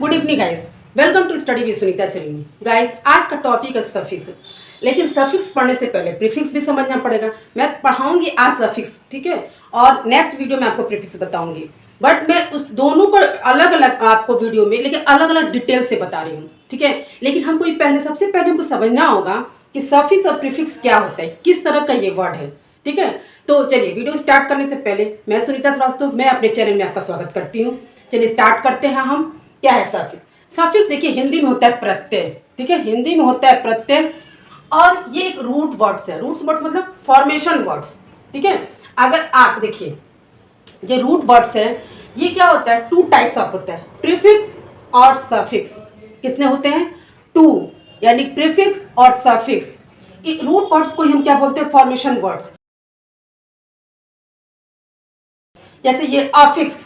Good evening guys, welcome to study with Sunita Charini. Guys, आज का topic है सफिक्स। लेकिन सफिक्स पढ़ने से पहले प्रीफिक्स भी समझना पड़ेगा। मैं पढ़ाऊंगी आज सफिक्स, ठीक है, और नेक्स्ट वीडियो में आपको प्रीफिक्स बताऊंगी। बट मैं उस दोनों को अलग अलग आपको वीडियो में, लेकिन अलग अलग डिटेल से बता रही हूँ, ठीक है। लेकिन हमको सबसे पहले हमको समझना होगा कि सफिक्स और प्रीफिक्स क्या होता है, किस तरह का ये वर्ड है, ठीक है। तो चलिए, वीडियो स्टार्ट करने से पहले मैं सुनीता श्रीवास्तव, मैं अपने चैनल में आपका स्वागत करती हूँ। चलिए स्टार्ट करते हैं हम। क्या है सफिक्स? सफिक्स देखिए हिंदी में होता है प्रत्यय, ठीक है, हिंदी में होता है प्रत्यय। और ये एक रूट वर्ड्स है। रूट्स वर्ड्स मतलब फॉर्मेशन वर्ड्स, ठीक है। अगर आप देखिए जो रूट वर्ड्स है, ये क्या होता है, टू टाइप्स ऑफ होता है, प्रीफिक्स और सफिक्स। कितने होते हैं? टू, यानी प्रीफिक्स और सफिक्स। रूट वर्ड्स को हम क्या बोलते हैं? Formation words. जैसे ये अफिक्स,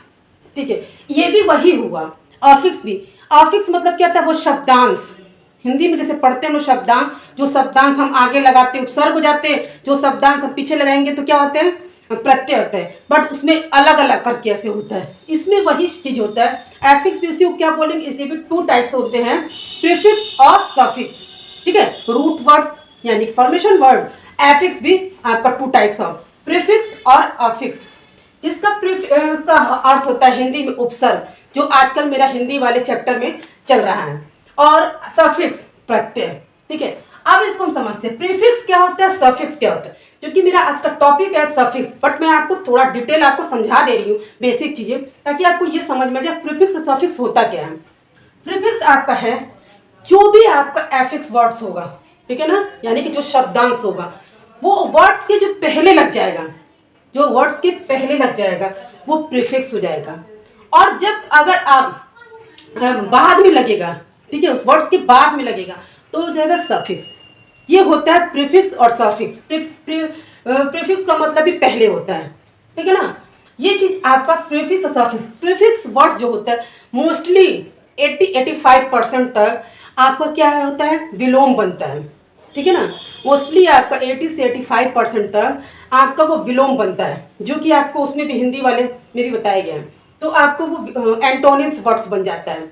ठीक है, ये भी वही हुआ। अफिक्स भी, अफिक्स मतलब क्या था? वो शब्दांश। हिंदी में जैसे पढ़ते हैं हम शब्दांश, जो शब्दांश हम आगे लगाते हैं उपसर्ग हो जाते हैं, जो शब्दांश हम पीछे लगाएंगे तो क्या होते हैं? प्रत्यय होता है। बट उसमें अलग अलग करके ऐसे होता है, इसमें वही चीज होता है। एफिक्स भी उसी को क्या बोलेंगे, इसे भी टू टाइप्स होते हैं, प्रीफिक्स और सफिक्स, ठीक है। रूट वर्ड्स यानी फॉर्मेशन वर्ड। एफिक्स भी आपका टू टाइप्स ऑफ, प्रीफिक्स और अफिक्स। जिसका का अर्थ होता है हिंदी में उपसर्ग, जो आजकल मेरा हिंदी वाले चैप्टर में चल रहा है। और सफिक्स प्रत्यय, ठीक है। अब इसको हम समझते हैं, प्रीफिक्स क्या होता है, सफिक्स क्या होता है। क्योंकि मेरा आज का टॉपिक है सफिक्स, बट मैं आपको थोड़ा डिटेल आपको समझा दे रही हूँ, बेसिक चीजें, ताकि आपको ये समझ में जाए प्रीफिक्स और सफिक्स होता क्या है। प्रीफिक्स आपका है जो भी आपका एफिक्स वर्ड्स होगा, ठीक है ना, यानी कि जो शब्दांश होगा वो वर्ड्स के जो पहले लग जाएगा, जो वर्ड्स के पहले लग जाएगा वो प्रीफिक्स हो जाएगा। और जब अगर आप बाद में लगेगा, ठीक है, उस वर्ड्स के बाद में लगेगा तो हो जाएगा सफिक्स। ये होता है प्रीफिक्स और सफिक्स। प्रीफिक्स का मतलब भी पहले होता है, ठीक है ना। ये चीज आपका प्रीफिक्स और सफिक्स। प्रीफिक्स वर्ड जो होता है मोस्टली 80-85% तक आपका क्या होता है, विलोम बनता है, ठीक है ना। मोस्टली आपका 80 से 85% तक आपका वो विलोम बनता है, जो कि आपको उसमें भी हिंदी वाले में भी बताया गया है। तो आपको वो एंटोनिम्स वर्ड्स बन जाता है,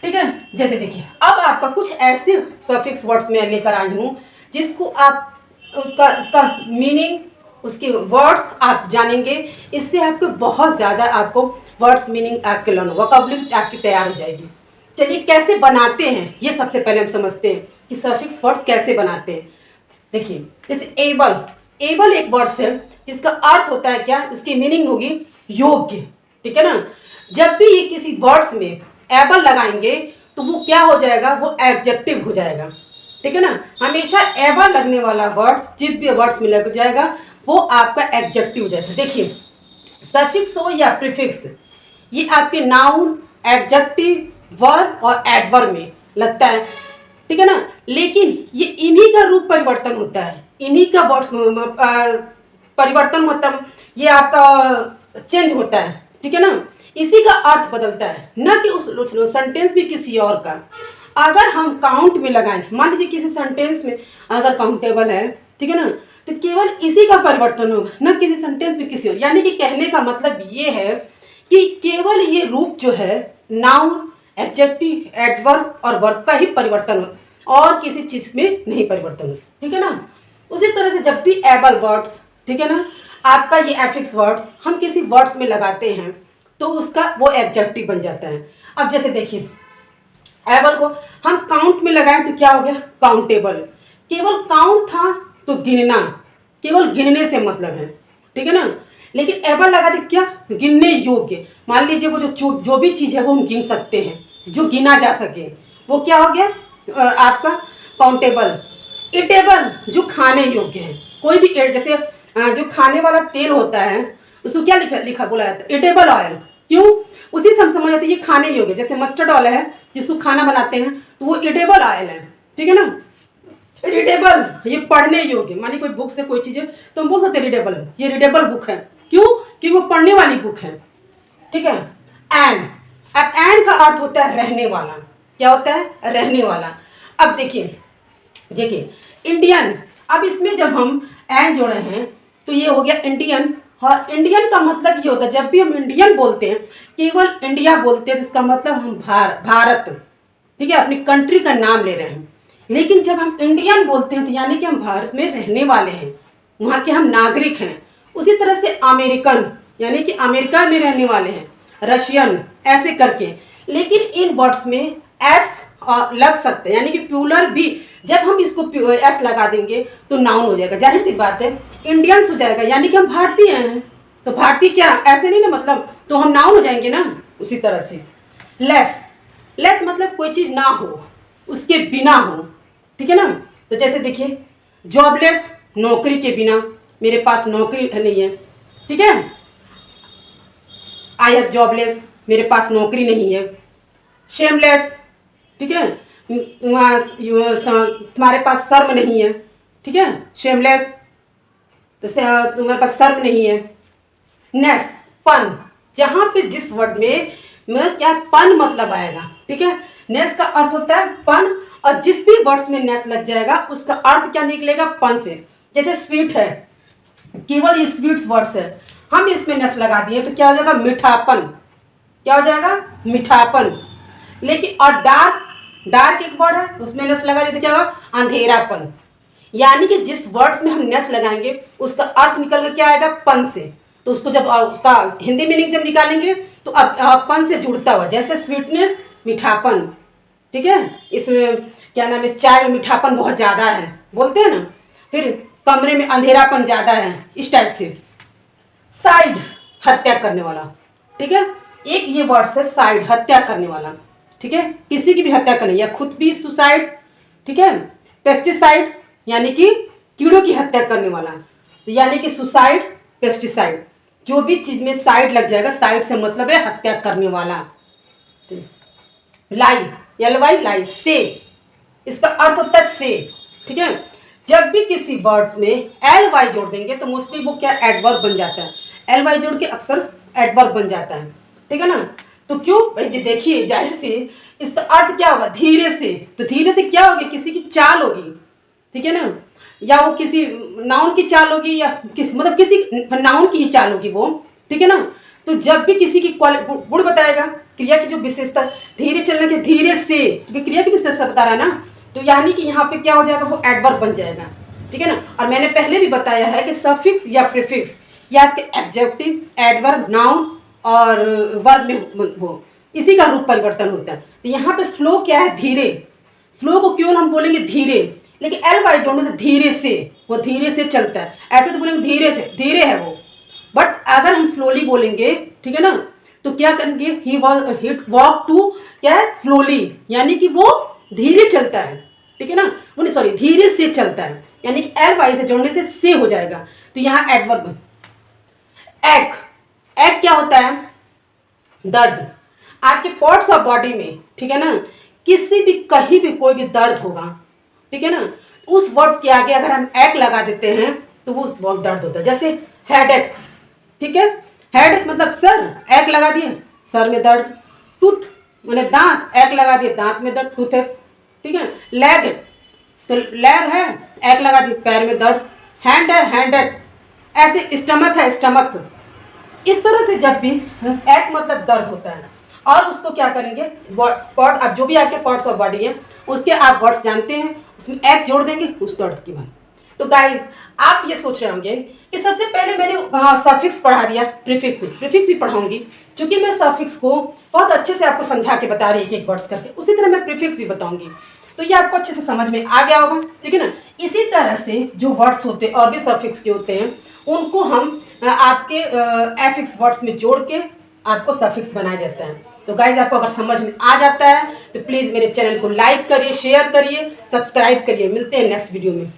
ठीक है। जैसे देखिए, अब आपका कुछ ऐसे सफिक्स वर्ड्स में लेकर आई हूँ जिसको आप उसका मीनिंग, उसके वर्ड्स आप जानेंगे। इससे आपको बहुत ज़्यादा आपको वर्ड्स मीनिंग आपके लर्न, वोकैबुलरी आपकी तैयार हो जाएगी। चलिए कैसे बनाते हैं ये सबसे पहले हम समझते हैं कि सफिक्स वर्ड्स कैसे बनाते हैं। देखिए जैसे एबल, एबल एक वर्ड्स है जिसका अर्थ होता है क्या, उसकी मीनिंग होगी योग्य, ठीक है ना। जब भी ये किसी वर्ड्स में एबल लगाएंगे तो वो क्या हो जाएगा, वो एडजेक्टिव हो जाएगा, ठीक है ना। हमेशा एबल लगने वाला वर्ड्स जिस भी वर्ड्स में लग जाएगा वो आपका एडजेक्टिव हो जाएगा। देखिए सफिक्स हो या प्रीफिक्स, ये आपके नाउन, एडजेक्टिव, वर्ब और एडवर्ब में लगता है, ठीक है ना। लेकिन ये इन्हीं का रूप परिवर्तन होता है, इन्हीं का परिवर्तन मतलब ये आपका चेंज होता है, ठीक है ना। इसी का अर्थ बदलता है, न कि उस सेंटेंस भी किसी और का। अगर हम काउंट में लगाएं, मान लीजिए किसी सेंटेंस में अगर काउंटेबल है, ठीक है ना, तो केवल इसी का परिवर्तन होगा, न किसी सेंटेंस में किसी और। यानी कि कहने का मतलब ये है कि केवल ये रूप जो है नाउन, एडजेक्टिव, एडवर्ब और वर्ब का ही परिवर्तन होता, और किसी चीज में नहीं परिवर्तन होता, ठीक है ना। उसी तरह से जब भी एबल वर्ड्स, ठीक है ना, आपका ये एफिक्स वर्ड्स हम किसी वर्ड्स में लगाते हैं तो उसका वो एडजेक्टिव बन जाता है। अब जैसे देखिए एबल को हम काउंट में लगाएं तो क्या हो गया, काउंटेबल। केवल काउंट था तो गिनना, केवल गिनने से मतलब है, ठीक है ना। लेकिन एबल लगा दे क्या, गिनने योग्य। मान लीजिए वो जो भी चीज़ है वो हम गिन सकते हैं, जो गिना जा सके, वो क्या हो गया आपका काउंटेबल। ईटेबल, जो खाने योग्य है, कोई भी जैसे जो खाने वाला तेल होता है उसको क्या लिखा लिखा बोला जाता है, ईटेबल ऑयल। क्यों? उसी से हम समझ जाते हैं ये खाने योग्य। जैसे मस्टर्ड ऑयल है जिसको खाना बनाते हैं तो वो ईटेबल ऑयल है, ठीक है ना। रीडेबल, ये पढ़ने योग्य, मानी कोई बुक से कोई चीज़ है तो हम बोल सकते हैं रीडेबल है, ये रीडेबल बुक है। क्यों? क्योंकि वो पढ़ने वाली बुक है, ठीक है। एंड, अब एंड का अर्थ होता है रहने वाला। क्या होता है? रहने वाला। अब देखिए देखिए इंडियन, अब इसमें जब हम एंड जोड़े हैं तो ये हो गया इंडियन, और इंडियन का मतलब ये होता है, जब भी हम इंडियन बोलते हैं, केवल इंडिया बोलते हैं तो इसका मतलब हम भारत, ठीक है, अपनी कंट्री का नाम ले रहे हैं। लेकिन जब हम इंडियन बोलते हैं तो यानी कि हम भारत में रहने वाले हैं, वहाँ के हम नागरिक हैं। उसी तरह से अमेरिकन यानी कि अमेरिका में रहने वाले हैं, रशियन, ऐसे करके। लेकिन इन वर्ड्स में एस लग सकते हैं, यानी कि प्लूरल भी जब हम इसको एस लगा देंगे तो नाउन हो जाएगा। जाहिर सी बात है, इंडियंस हो जाएगा, यानी कि हम भारतीय हैं। तो भारतीय क्या ऐसे नहीं ना, मतलब तो हम नाउन हो जाएंगे ना। उसी तरह से लेस, लेस मतलब कोई चीज़ ना हो, उसके बिना हो, ठीक है ना। तो जैसे देखिए, जॉबलेस, नौकरी के बिना, मेरे पास नौकरी नहीं है, ठीक है। आई हैव जॉबलेस, मेरे पास नौकरी नहीं है। शेमलेस, ठीक है, तुम्हारे पास शर्म नहीं है, ठीक है, शेमलेस, तो तुम्हारे पास शर्म नहीं है। नेस, पन, जहाँ पे जिस वर्ड में क्या पन मतलब आएगा, ठीक है। नेस का अर्थ होता है पन, और जिस भी वर्ड्स में नेस लग जाएगा उसका अर्थ क्या निकलेगा, पन से। जैसे स्वीट है, केवल ये स्वीट्स वर्ड्स है, हम इसमें नेस लगा दिए तो क्या हो जाएगा, मीठापन। क्या हो जाएगा, मीठापन। लेकिन और डार्क, डार्क एक वर्ड है, उसमें नेस लगा दिए तो क्या होगा, अंधेरापन। यानी कि जिस वर्ड्स में हम नेस लगाएंगे उसका अर्थ निकल कर क्या आएगा, पन से। तो उसको जब उसका हिंदी मीनिंग जब निकालेंगे तो अब पन से जुड़ता हुआ, जैसे स्वीटनेस, मीठापन, ठीक है। इसमें क्या नाम है, इस चाय में मीठापन बहुत ज़्यादा है बोलते हैं ना। फिर कमरे में अंधेरापन ज़्यादा है, इस टाइप से। साइड, हत्या करने वाला, ठीक है। एक ये वर्ड है साइड, हत्या करने वाला, ठीक है, किसी की भी हत्या करनी, या खुद भी सुसाइड, ठीक है। पेस्टिसाइड यानी कि कीड़ों की हत्या करने वाला, तो यानी कि सुसाइड, पेस्टिसाइड, जो भी चीज़ में साइड लग जाएगा, साइड से मतलब है हत्या करने वाला। लाई, LY, लाई, से, इसका अर्थ होता है से, ठीक है। जब भी किसी वर्ड्स में LY जोड़ देंगे तो मोस्टली वो क्या, एडवर्ब बन जाता है। LY जोड़ के अक्सर एडवर्ब बन जाता है, ठीक है ना। तो क्यों भाई जी, देखिए जाहिर से इसका अर्थ क्या होगा, धीरे से। तो धीरे से क्या होगी, किसी की चाल होगी, ठीक है ना, या वो किसी नाउन की चाल होगी, या मतलब किसी नाउन की ही चाल होगी वो, ठीक है ना। तो जब भी किसी की गुण बताएगा, क्रिया की जो विशेषता, धीरे चलने के, धीरे से, तो क्रिया की विशेषता बता रहा है ना, तो यानी कि यहाँ पे क्या हो जाएगा, वो एडवर्ब बन जाएगा, ठीक है ना। और मैंने पहले भी बताया है कि सफिक्स या प्रीफिक्स, या आपके एडजेक्टिव, एडवर्ब, नाउन और वर्ब में वो इसी का रूप परिवर्तन होता है। तो यहाँ पे स्लो क्या है, धीरे। स्लो को क्यों हम बोलेंगे धीरे, लेकिन LY जोड़ने से धीरे से, वो धीरे से चलता है। ऐसे तो बोलेंगे धीरे से, धीरे है वो। बट अगर हम स्लोली बोलेंगे, ठीक है ना, तो क्या करेंगे, ही वॉक टू, क्या है, स्लोली, यानी कि वो धीरे चलता है, ठीक है ना, उन्हें सॉरी धीरे से चलता है, यानी कि LY से जोड़ने से हो जाएगा। तो यहाँ एडवर्ब। एक, एक क्या होता है, दर्द। आपके पार्ट्स ऑफ बॉडी में, ठीक है ना, किसी भी कहीं भी कोई भी दर्द होगा, ठीक है ना, उस वर्ड्स के आगे अगर हम एक लगा देते हैं तो वो बहुत दर्द होता है। जैसे हेडेक, ठीक है, हेडेक मतलब सर, एक लगा दिए सर में दर्द। टूथ मैंने दांत, एक लगा दिए दांत में दर्द, टूथ है, ठीक है। लेग, तो लेग है, एक लगा दिए पैर में दर्द। हैंड है, हैंडेक। ऐसे स्टमक है, स्टमक। इस तरह से जब भी एक मतलब दर्द होता है, और उसको क्या करेंगे, पॉट, अब जो भी आपके पार्ट्स ऑफ बॉडी है उसके आप वर्ड्स जानते हैं, उसमें एक जोड़ देंगे उस दर्द की बात। तो गाइज आप ये सोच रहे होंगे कि सबसे पहले मैंने सफिक्स पढ़ा दिया, प्रीफिक्स भी पढ़ाऊंगी, क्योंकि मैं सफिक्स को बहुत अच्छे से आपको समझा के बता रही है एक वर्ड्स करके, उसी तरह मैं प्रीफिक्स भी बताऊंगी, तो ये आपको अच्छे से समझ में आ गया होगा, ठीक है ना। इसी तरह से जो वर्ड्स होते हैं और भी सफिक्स के होते हैं, उनको हम आपके एफिक्स वर्ड्स में जोड़ के आपको सफिक्स बनाया जाता है। तो गाइज आपको अगर समझ में आ जाता है तो प्लीज़ मेरे चैनल को लाइक करिए, शेयर करिए, सब्सक्राइब करिए। मिलते हैं नेक्स्ट वीडियो में।